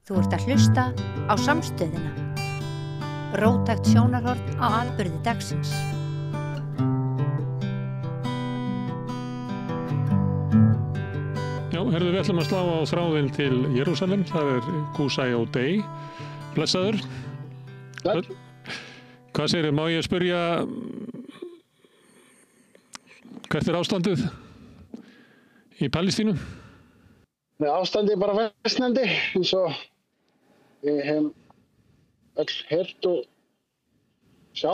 Þú ert að hlusta á Samstöðina. Róttækt sjónarhorn á atburði dagsins. Já, herðu, við ætlum að slá á þráðinn til Jerúsalem. Það Kusai O'Day. Blessaður. Takk. Hvað segirðu, má ég spyrja hvert ástandið í Palestínu? Ástandið bara versnandi, eins og við hefum öll heyrt og sjá.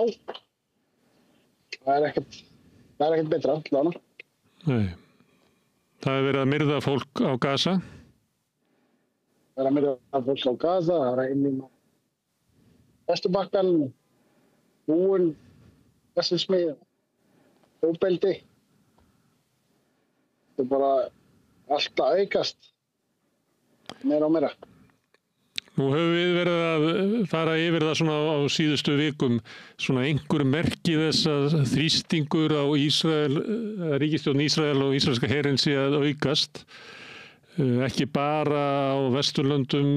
Það ekkert betra, allavega. Nei. Það verið að myrða fólk á Gaza. Það að myrða fólk á Gaza, það inn í Vesturbakkann, búin, vesselsmið, óbeldi. Það bara allt að aukast, meira og meira. Nú höfum við verið að fara yfir það svona á síðustu vikum, svona einhver merki þess að þrýstingur á Ísrael, ríkisstjórn Ísrael og ísraelska herinn sé að aukast. Ekki bara á Vesturlöndum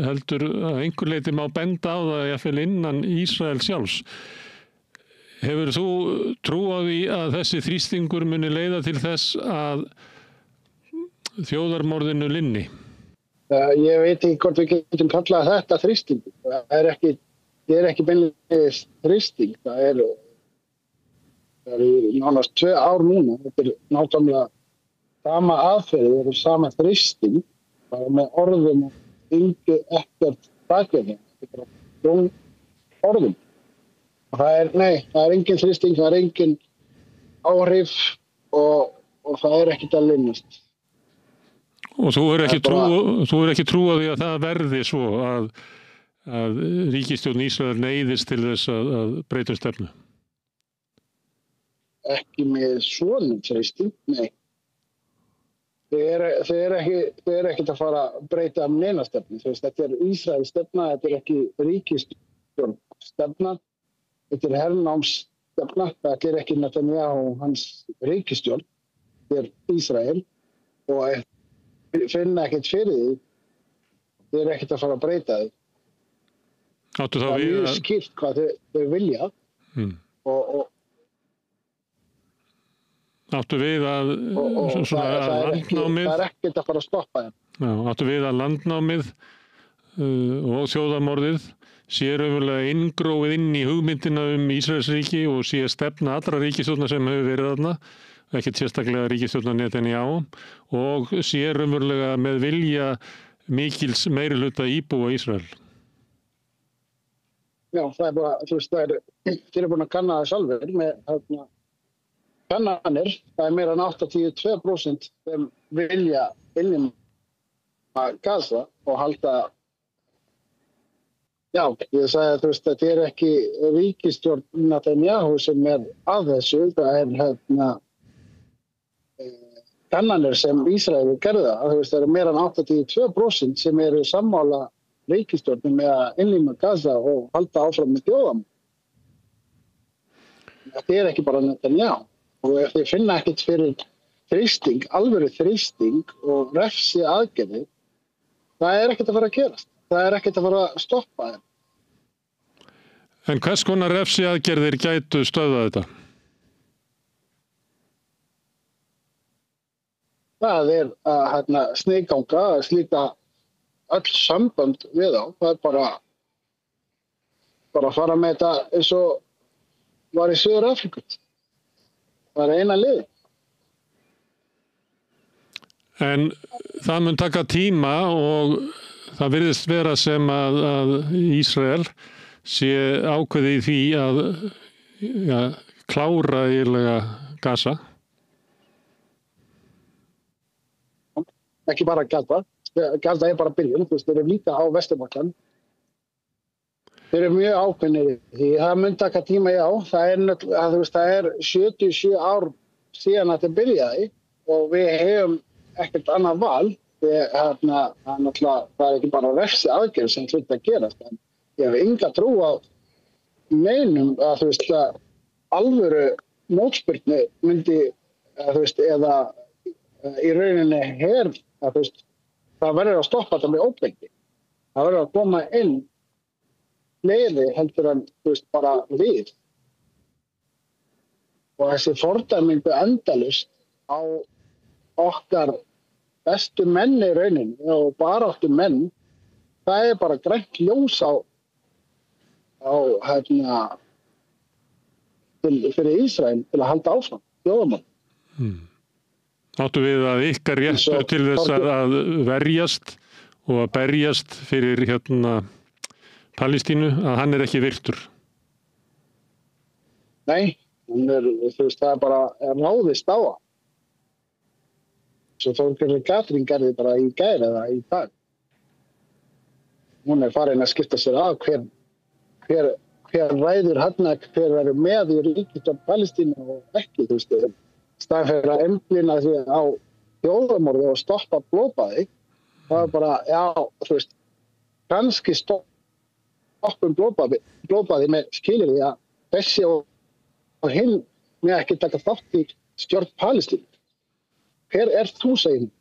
heldur að einhver leyti má benda á það jafnvel innan Ísrael sjálfs. Hefur þú trú á því að þessi þrýstingur muni leiða til þess að þjóðarmorðinu linni? Ég veit ekki hvort við getum kallað þetta þrýsting. Það er ekki beinlega þrýsting. Það er nánast 2 ár núna. Þetta er náttúrulega sama aðferð, það er sama þrýsting, bara með orðum og ekkert bakverði. Þetta er bara orðum. Og það er engin þrýsting, það er engin áhrif og það er ekkert að linnast. Og þú er ekki trú á því að það verði svo að ríkisstjórn Ísrael neyðist til þess að breyta stefnu? Ekki með svona þrýsting, nei. Þau er ekkert að fara að breyta neina stefnu. Þetta er Ísrael stefna, þetta er ekki ríkisstjórn stefna, þetta er hernámsstefna, þetta er ekki Netanyahu og hans ríkisstjórn, þetta er Ísrael og finna ekkert fyrir því, þau er ekkert að fara að breyta því. Það er mjög skýrt hvað þau vilja. Áttu við að landnámið... Það er ekkert að fara að stoppa þeim. Já, áttu við að landnámið og þjóðarmorðið sé raunverulega inngróið inn í hugmyndina Ísraelsríki og sé stefna allra ríkisstjórna sem hefur verið þarna, ekkert sérstaklega ríkisstjórnar Netanyahu, og sé raunverulega með vilja mikils meirihluta íbúa Ísrael. Já, það er bara, þeir eru búin að kanna það sjálfur með kannanir, það er meira en 82% sem vilja innum að Gaza og halda. Já, ég sagði að þetta er ekki ríkisstjórn Netanyahu sem er að þessu, það er kannanir sem Ísrael gerða. Það eru meira en 82% sem eru sammála ríkisstjórnum með að innlima Gaza og halda áfram með þjóðamorð. Þetta er ekki bara Netanyahu. Og ef þeir finna ekkert fyrir þrýsting, alvöru þrýsting og refsi aðgerðir, það er ekkert að fara að gerast. Það er ekkert að fara að stoppa þeim. En hvers konar refsi aðgerðir gætu stöðvað þetta? Það er að sniðganga, að slíta öll sambönd við þá. Það er bara að fara með þetta eins og var í Suður-Afríku. Það er eina liði. En það mun taka tíma og það virðist vera sem að Ísrael sé ákveðið í því að klára eiginlega Gaza. Ekki bara Gaza. Gaza er bara byrjun. Þeir eru líka á Vesturbakkann. Þeir eru mjög ákveðnir því það mun taka tíma, já. Það er 77 ár síðan að þetta byrjaði og við hefum ekkert annað val. Það er ekki bara refsi aðgerð sem hluti að gerast. En ég hef enga trú á neinum að alvöru mótspyrnu myndi eða í rauninni það verður að stoppa þetta með óbeldi. Það verður að koma inn fleiri heldur en, bara við. Og þessi fordæmingu endalaust á okkar bestu menn í rauninni og baráttu menn, það bara grænt ljós á fyrir Ísrael til að halda áfram þjóðarmál. Áttu við að ykkar réttur til þess að verjast og að berjast fyrir Palestínu, að hann ekki virtur? Nei, það bara ráðist á það. Svo Þorgerður Katrín gerði bara í gær eða í dag. Hún farin að skipta sér að hver ræður hann, hver verður með í ríkisstjórn Palestínu og ekki, staðan fyrir að einblína því á þjóðarmorði og stoppa blóðbaði. Það bara, kannski stoppum blóðbaði með skilyrði að þessi og hinn með ekki taka þátt í stjórn Palestínu. Hver þú, segir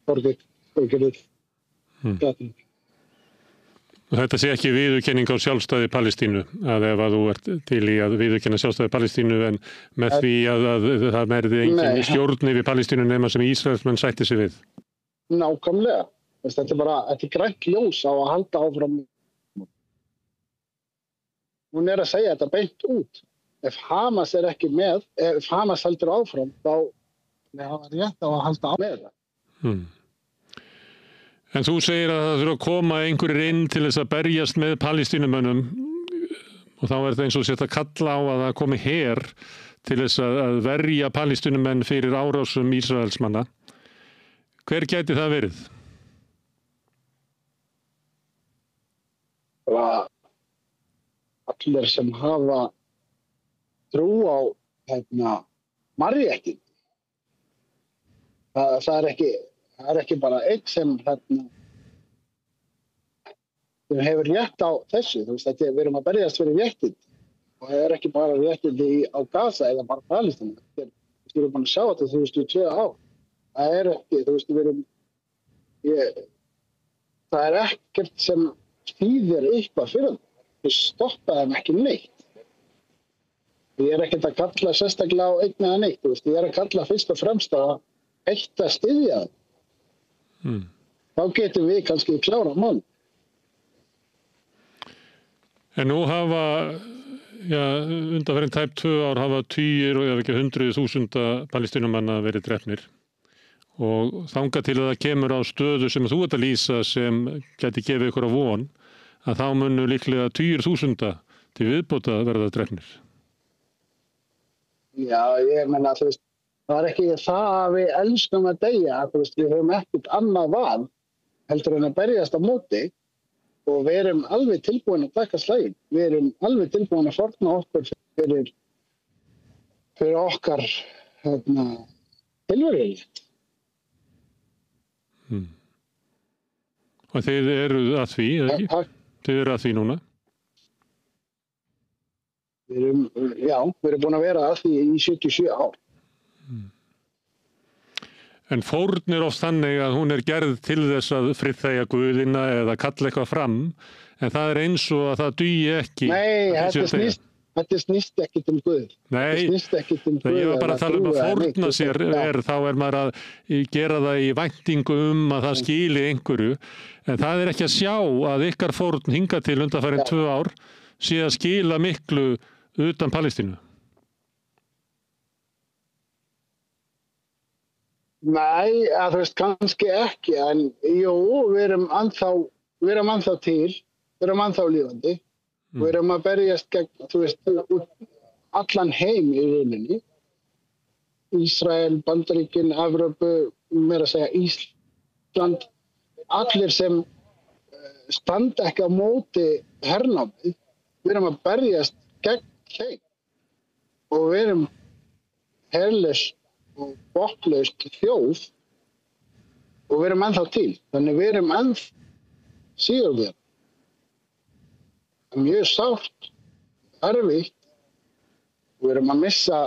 Þorgerður Katrín? Þetta sé ekki viðurkenning á sjálfstæði Palestínu, að ef að þú ert til í að viðurkenna sjálfstæði Palestínu, en með því að það verði engin stjórn yfir Palestínu nema sem Ísraelsmenn sætti sig við. Nákvæmlega. Þetta þetta grænt ljós á að halda áfram. Hún að segja þetta beint út. Ef Hamas ekki með, ef Hamas heldur áfram, þá það rétt á að halda á með það. En þú segir að það þurfa að koma einhverjir inn til þess að berjast með Palestínumönnum, og þá það eins og sett að kalla á að það komi her til þess að verja Palestínumenn fyrir árásum Ísraelsmanna. Hver gæti það verið? Allir sem hafa trú á mannréttindi. Það ekki bara einn sem hefur rétt á þessu. Við erum að berjast fyrir réttindi. Og það ekki bara réttindi á Gaza eða bara Palestínu. Við erum búin að sjá þetta 2002 ár. Það ekki, það ekkert sem þýðir eitthvað fyrir það. Við stoppa þeim ekki neitt. Ég ekkert að kalla sérstaklega á einn eða neitt. Ég að kalla fyrst og fremst að eitt að styðja það. Þá getum við kannski klára mál. En nú hafa, undanfarin tæp 2 ár hafa tugir og ef ekki 100.000 palestínumanna verið drepnir. Og þangað til að það kemur á stöðu sem þú ert að lýsa sem gæti gefið ykkur að von, að þá munu líklega tugir þúsunda til viðbóta verða drepnir. Já, ég meina, það ekki það að við elskum að deyja, við höfum ekkert annað val heldur en að berjast á móti og við erum alveg tilbúin að taka slaginn. Við erum alveg tilbúin að forna okkur fyrir okkar tilveru. Og þið eruð að því, eða ekki? Þið eruð að því núna? Við erum búin að vera að því í 77 ár. En fórn oft þannig að hún gerð til þess að friðþægja guðina eða kalla eitthvað fram, en það eins og að það dugi ekki. Nei, þetta snýst ekki til Guð. Nei, ég var bara að tala að fórna sér, þá maður að gera það í væntingu að það skili einhverju, en það ekki að sjá að ykkar fórn hingað til undanfarin 2 ár sé að skila miklu utan Palestínu. Nei, kannski ekki, en jú, við erum ennþá til, við erum ennþá lífandi, við erum að berjast gegn, allan heim í rauninni, Ísrael, Bandaríkin, Evrópu, meira að segja Ísland, allir sem standa ekki á móti hernámi, við erum að berjast gegn þeim og við erum herlaus og botnlaust þjóð og við erum ennþá til. Þannig við erum síður við. Það mjög sárt, erfitt. Við erum að missa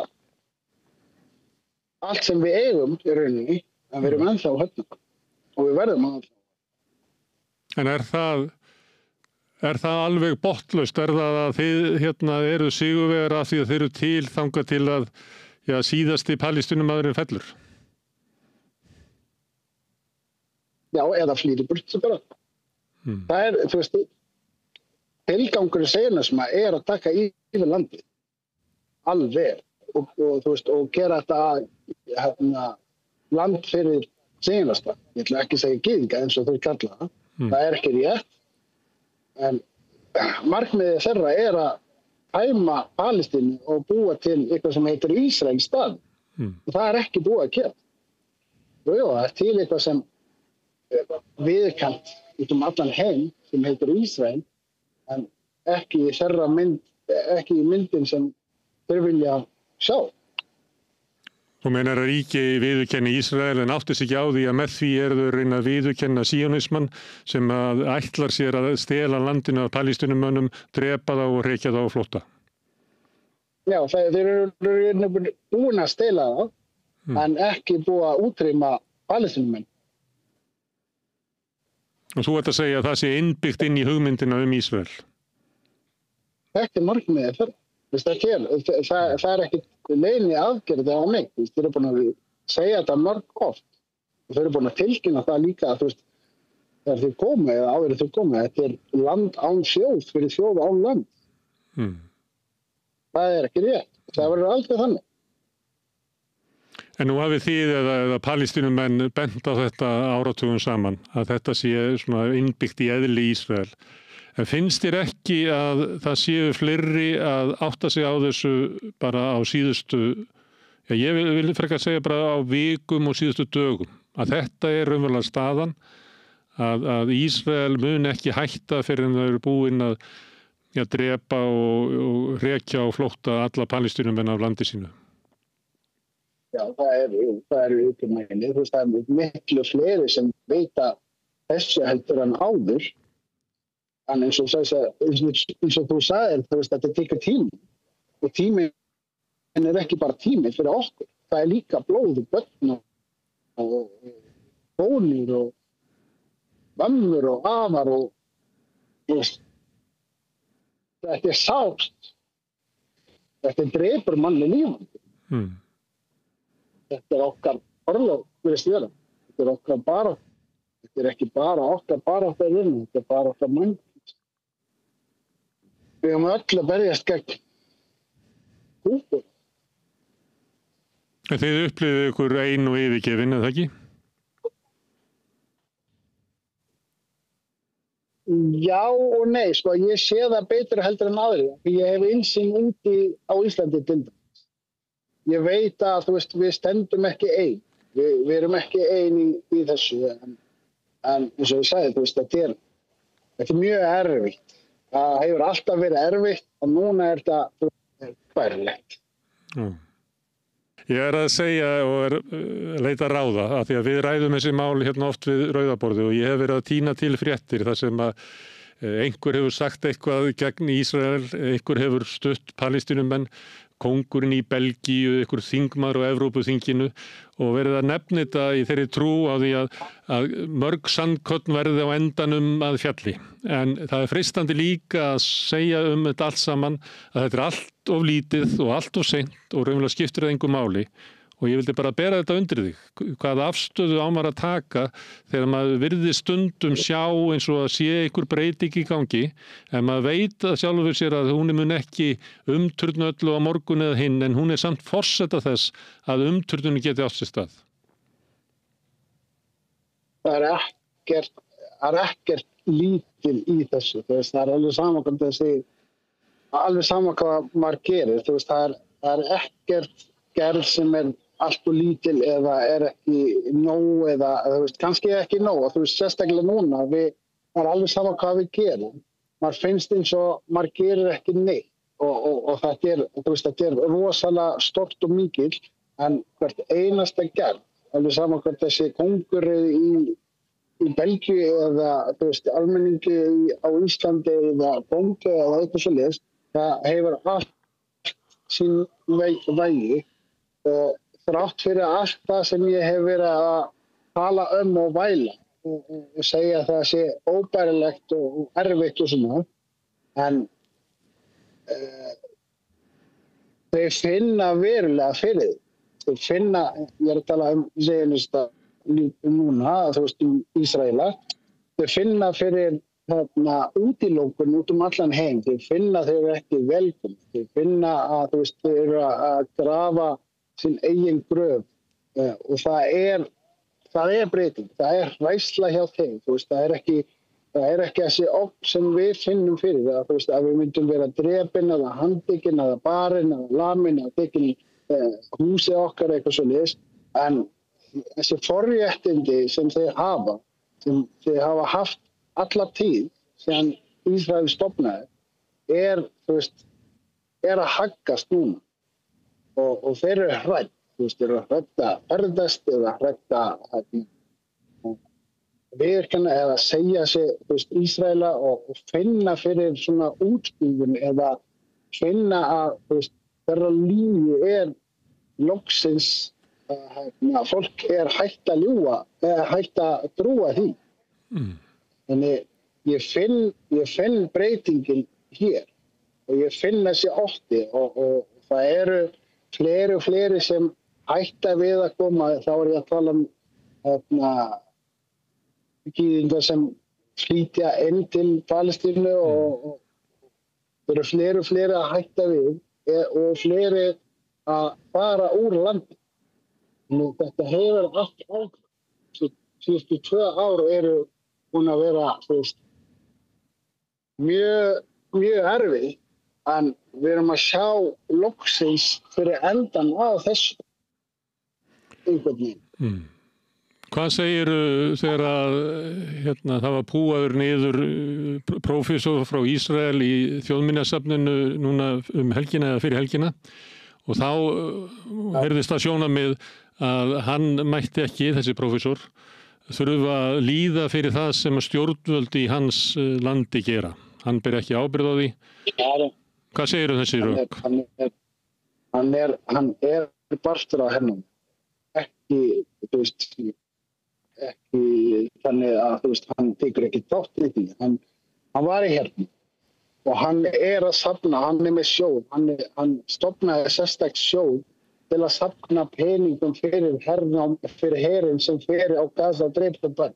allt sem við eigum í rauninni, en við erum ennþá hérna og við verðum að. En er það alveg botnlaust? Er það að þið eru sigurvegarar af því að þið eru til þangað til að síðasti Palestínumaðurinn fellur? Já, eða flýr í burtu bara. Það þú veist, tilgangurinn segjurnarsma að taka yfir landið. Alveg. Og þú veist, og gera þetta land fyrir segjurnarsma. Ég ætla ekki að segja gyðinga eins og þau kalla það. Það ekki rétt. En markmiðið þeirra að tæma Palestínu og búa til eitthvað sem heitir Ísrael í stað. Og það ekki búið að gera. Jú, það til eitthvað sem viðurkennt út allan heim sem heitir Ísrael, en ekki í þeirra mynd, ekki í myndin sem þeir vilja sjá. Þú meinar að ríki viðurkenni Ísrael en átti sig ekki á því að með því þau reyna að viðurkenna síonismann sem að ætlar sér að stela landinu af Palestínumönnum, drepa þá og hrekja þá á flótta. Já, þeir eru búin að stela þá, en ekki búið að útrýma Palestínumenn. Og þú ert að segja að það sé innbyggt inn í hugmyndina Ísrael? Þetta markmiðið þeirra. Það ekki leyni aðgerð á mig. Þeir eru búin að segja þetta mörg oft. Þeir eru búin að tilkynna það líka að þegar þeir komu eða áður þeir komu, þetta land án þjóð fyrir þjóð án land. Það ekki rétt. Það verður aldrei þannig. En nú hafið þið eða Palestínumenn bent á þetta áratugum saman, að þetta sé svona innbyggt í eðli Ísrael. En finnst þér ekki að það séu fleiri að átta sig á þessu bara á síðustu, ég vil frekar segja bara á vikum og síðustu dögum, að þetta raunverulega staðan, að Ísrael mun ekki hætta fyrir en þau eru búin að drepa og hrekja og flótta alla Palestínumenn af landi sínu? Já, það ykkur meginni. Þú veist, það miklu fleiri sem veita þessu heldur en áður. En eins og þú sagðir, þú veist, þetta tekur tími. Og tíminn ekki bara tími fyrir okkur. Það líka blóð og börn og bónir og mömmur og afar og þú veist, þetta sárt. Þetta drepur manni lífandi. Þetta okkar orðlöf, virðist vera. Þetta okkar bara. Þetta ekki bara okkar bara okkar vinnu. Þetta bara okkar mann. Við höfum öll að berjast gegn húkur. Þið upplifið ykkur ein og yfirgefin, eða ekki? Já og nei, ég sé það betur heldur en aðrir. Ég hef innsýn úti á Íslandi til dæmis. Ég veit að við stendum ekki ein. Við erum ekki ein í þessu. En eins og ég sagði, þetta mjög erfitt. Það hefur alltaf verið erfitt og núna þetta bærilegt. Ég að segja og leita ráða af því að við ræðum þessi mál hérna oft við rauðaborðið og ég hef verið að tína til fréttir þar sem að einhver hefur sagt eitthvað gegn Ísrael, einhver hefur stutt Palestínumenn, kóngurinn í Belgíu, einhver þingmaður á Evrópuþinginu og verið að nefna þetta í þeirri trú á því að mörg sandkorn verði á endanum að fjalli. En það freistandi líka að segja þetta allt saman að þetta allt of lítið og allt of seint og raunverulega skiptir það engu máli. Og ég vildi bara bera þetta undir þig. Hvaða afstöðu á maður að taka þegar maður virði stundum sjá eins og að sé einhver breyting í gangi en maður veit að sjálfur sér að hún mun ekki umturna öllu á morgun eða hinn en hún samt forseta þess að umturnin geti átt sér stað. Það ekkert lítil í þessu. Það alveg sama hvað maður gerir. Það ekkert gerð sem allt og lítil eða ekki nóg eða kannski ekki nóg. Sérstaklega núna, það alveg sama hvað við gerum. Maður finnst eins og maður gerir ekki neitt og þetta rosalega stort og mikil en hvert einasta gerð, alveg sama hvert þessi kóngur í Belgíu eða almenningi á Íslandi eða bóndu eða eitthvað svoleiðis, það hefur allt sín vægi og þrátt fyrir allt það sem ég hef verið að tala og væla og segja að það sé óbærilegt og erfitt og svona, en þeir finna verulega fyrir því. Þeir finna, ég að tala Zionista núna, þú veist, Ísraela, þeir finna fyrir útilokun út allan heim, þeir finna þeir eru ekki velkomin, þeir finna að þú veist, þeir eru að grafa sinn eigin gröf og það er breyting, það er hræðsla hjá þeim, þú veist, það er ekki þessi ógn sem við finnum fyrir það, þú veist, að við myndum vera drepin eða handtekinn eða barinn eða lamin eða tekin húsið okkar eitthvað svoleiðis, en þessi forréttindi sem þeir hafa haft alla tíð sem Ísrael stofnaði þú veist, er að haggast núna og þeir eru hrædd, þú veist, þeir eru hrædd að ferðast eða hrædd að viðurkenna eða segja sig, þú veist, Ísraela og finna fyrir svona útspífun eða finna að, þú veist, þeirra lífi er loksins fólk er hætt að ljúga eða hætt að trúa því. Þannig ég finn breytingin hér og ég finn þessi ótti og það eru fleiri og fleiri sem hætta við að koma, þá er ég að tala gyðingar sem flytja inn til Palestínu og það eru fleiri og fleiri að hætta við og fleiri að fara úr landi. Nú, þetta hefur allt ákveð. Síðustu 2 ár eru búin að vera, þú veist, mjög erfið, en við erum að sjá loksins fyrir endan á þessu einhvern veginn. Hvað segir þegar að það var púaður niður prófessor frá Ísrael í Þjóðminjasafninu núna helgina eða fyrir helgina og þá heyrðist það sjónarmið að hann mætti ekki, þessi prófessor, þurfa að líða fyrir það sem stjórnvöld í hans landi gera. Hann ber ekki ábyrgð á því. Hvað segir þessi rök? Hann er partur af hennum. Ekki, þú veist, ekki þannig að, þú veist, hann tekur ekki þátt í því. Hann var í hernum og hann er að safna, hann er með sjóð. Hann stofnaði sérstakt sjóð til að safna peningum fyrir herinn sem fyrir á Gaza og dreipta börn.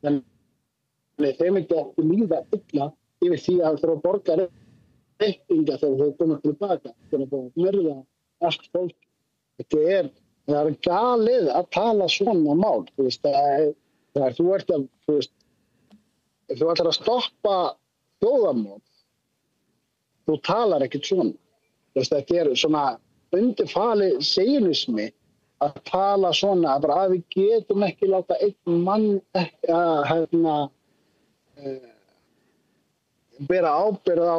Þannig þeim ekki líða illa yfir því að þurfa að borga reikninga þegar þau koma tilbaka. Þeir að myrða allt fólk. Það er galið að tala svona mál. Þú veist, þú ætlar að stoppa þjóðarmorð, þú talar ekkert svona. Þú veist, þetta er svona undirfali sionismi að tala svona bara að við getum ekki láta einn mann bera ábyrgð á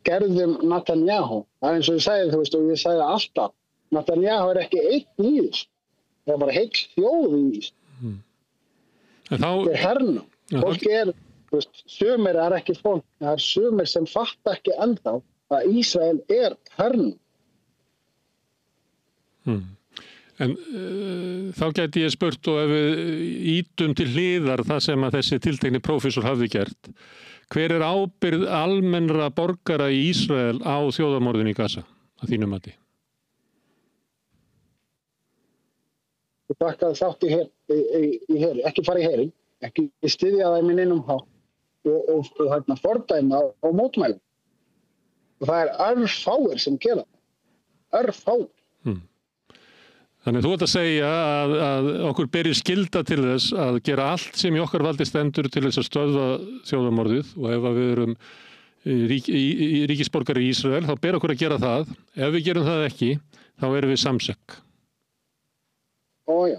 gerðum Netanyahu. Það er eins og ég sagði, þú veist, og ég sagði alltaf, Netanyahu er ekki einn í þessu. Það er bara heill þjóð í þessu. Það er hernum. Fólk er, þú veist, sumir er ekki fólk, það er sumir sem fatta ekki ennþá að Ísrael er hernum. En þá gæti ég spurt og ef við ítum til hliðar það sem að þessi tiltekni prófessor hafði gert, hver er ábyrgð almennra borgara í Ísrael á þjóðarmorðinu í Gaza, að þínu mati? Ég taka þátt í heri, ekki fara í herin, ekki styðja þeim inn um hátt og fordæma og mótmæla. Og það er örfáir sem gera það. Örfáir. Þannig þú ert að segja að okkur beri skylda til þess að gera allt sem í okkar valdi stendur til þess að stöðva þjóðarmorðið og ef við erum ríkisborgari í Ísrael þá ber okkur að gera það. Ef við gerum það ekki, þá erum við samsek. Já,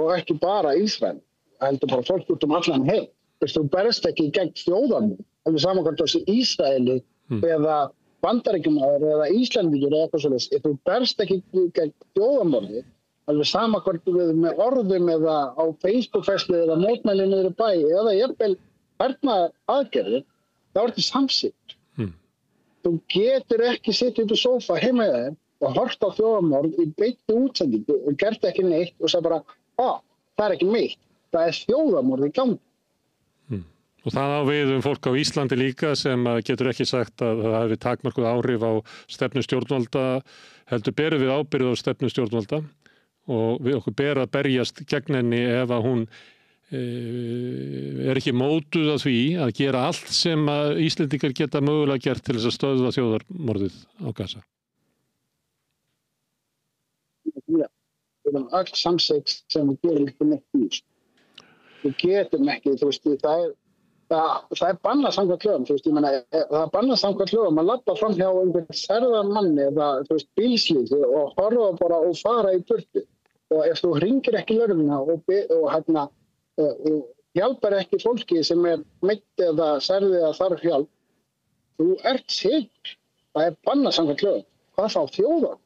og ekki bara Ísrael, heldur bara fólk út allan heim. Þú berst ekki gegn þjóðarmorð, ef við samankvæmt þessi Ísraeli eða Bandaríkjamaður eða Íslendingur eða eitthvað svoleiðis, ef þú berst ekki gegn þjóðarmorði, alveg sama hvort við með orðum eða á Facebook-færslu eða mótmæli niður í bæ eða jafnvel aðgerðir, þá ertu samsýtt. Þú getur ekki sitt upp í sófa heima í þeim og hort á þjóðarmorð í beinni útsendingu og gert ekki neitt og sagði bara, það er ekki mitt. það þjóðarmorð í gangi. Og það á við fólk á Íslandi líka sem getur ekki sagt að það hefði takmörkuð áhrif á stefnu stjórnvalda, heldur berum við ábyrgð á stefnu stjórnvalda og við okkur ber að berjast gegn henni ef að hún ekki mótuð að því að gera allt sem að Íslendingar geta mögulega gert til þess að stöðva þjóðarmorðið á Gaza. Já, við erum öll samsett sem við gerum ekki neitt í þessu. Við getum ekki, þú veist, það bannað samkvæmt lögum, þú veist, ég meina, það bannað samkvæmt lögum að labba fram hjá einhvern særðan manni eða, þú veist, bílslys og horfa bara og fara í burtu. Og ef þú hringir ekki lögregluna og hjálpar ekki fólki sem meitt eða særði eða þarf hjálp, þú ert sigur. Það bannað samkvæmt lögum. Hvað þá þjóðar?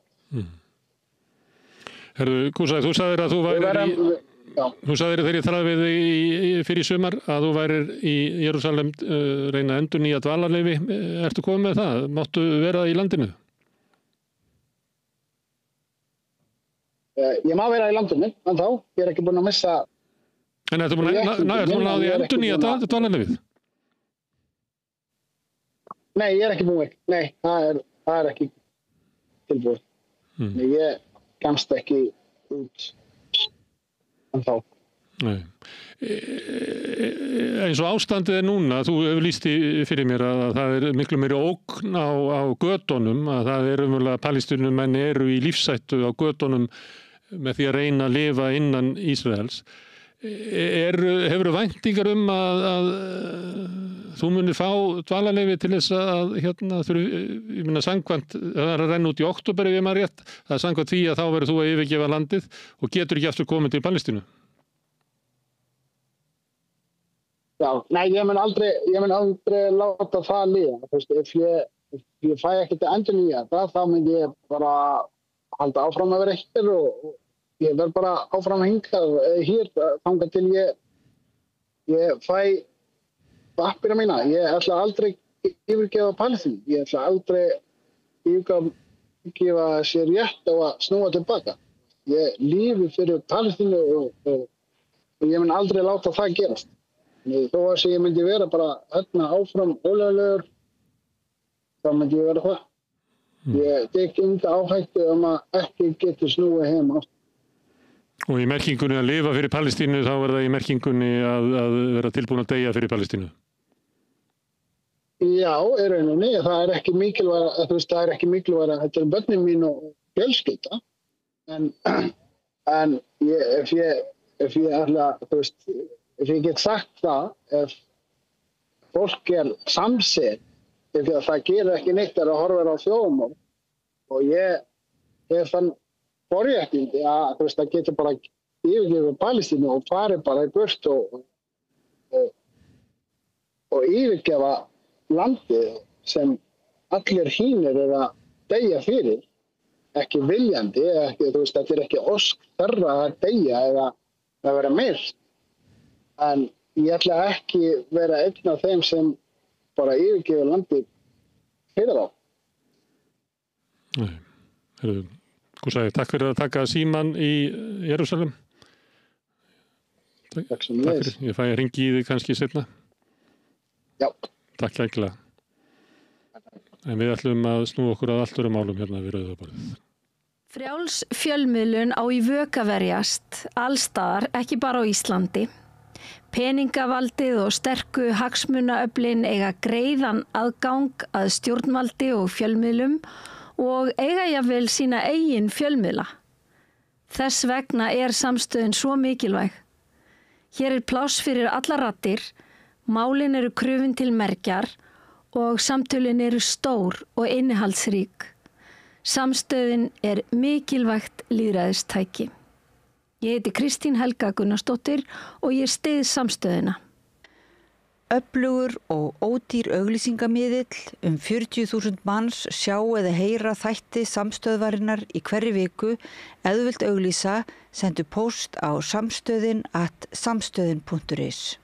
Herðu, Kusa, þú sagðir að þú værir Þú sagðir þegar ég talaði við þig fyrir sumar að þú værir í Jerúsalem reyna að endurnýja dvalarleyfi. Ertu komið með það? Máttu vera í landinu? Ég má vera í landinu, en þá. Ég er ekki búin að missa... En ertu búin að endurnýja dvalarleyfið? Nei, ég er ekki búin. Nei, það er ekki tilbúið. Ég kemst ekki út. Þá. Nei. Eins og ástandið núna, þú hefur lýst fyrir mér að það miklu meiri ógn á götunum, að það umverulega Palestínumenn eru í lífshættu á götunum með því að reyna að lifa innan Ísraels. Hefurðu væntingar að þú munir fá dvalarleyfi til þess að ég meina samkvæmt, það er að renna út í október ef ég maður rétt, það er samkvæmt því að þá verður þú að yfirgefa landið og getur ekki aftur komið til Palestínu? Já, nei, ég mun aldrei láta það líða. Þú veist, ef ég fæ ekki til endurnýja það, þá mun ég bara halda áfram að vera hér og ég verð bara áfram að hingað hér þangað til ég fæ pappíra mína. Ég ætla aldrei yfirgefa Palestínu. Ég ætla aldrei yfirgefa sér rétt á að snúa tilbaka. Ég lífi fyrir Palestínu og ég mun aldrei láta það gerast. Þó að ég myndi vera bara áfram ólöglegur, þá myndi ég vera það. Ég tek enga áhættu að ekki geti snúið heim aftur. Og í merkingunni að lifa fyrir Palestínu, þá er það í merkingunni að vera tilbúin að deyja fyrir Palestínu? Já, í rauninni. Það er ekki mikilvægt, þetta er börnin mín og fjölskylda. En ef ég ætla, þú veist, ef ég get sagt það, ef fólk samsett, ef það gerir ekki neitt að horfa á þjóðarmorð og ég hef þann forréttindi að þú veist það getur bara yfirgefið Palestínu og farið bara í burt og yfirgefa landið sem allir hinir að deyja fyrir, ekki viljandi, þú veist þetta er ekki ósk þeirra að deyja eða að vera myrt. En ég ætla ekki vera einn af þeim sem bara yfirgefa landið fyrir þá. Nei, herðu. Kusa, takk fyrir að taka síman í Jerúsalem. Takk sem leiðis. Ég fæ að hringi í þig kannski seinna. Já. Takk kærlega. En við ætlum að snúa okkur að allt öðrum málum hérna við Rauðaborðið. Frjáls fjölmiðlun á í vök að verjast allstaðar, ekki bara á Íslandi. Peningavaldið og sterku hagsmunaöflin eiga greiðan aðgang að stjórnvaldi og fjölmiðlum og eiga jafnvel sína eigin fjölmiðla. Þess vegna er samstöðin svo mikilvæg. Hér pláss fyrir allar raddir, málin eru krufin til mergjar og samtölin eru stór og innihaldsrík. Samstöðin mikilvægt lýðræðistæki. Ég heiti Kristín Helga Gunnarsdóttir og ég styð samstöðina. Öflugur og ódýr auglýsingamiðill 40.000 manns sjá eða heyra þætti samstöðvarinnar í hverri viku. Ef þú vilt auglýsa, sendu póst á samstöðin@samstöðin.is.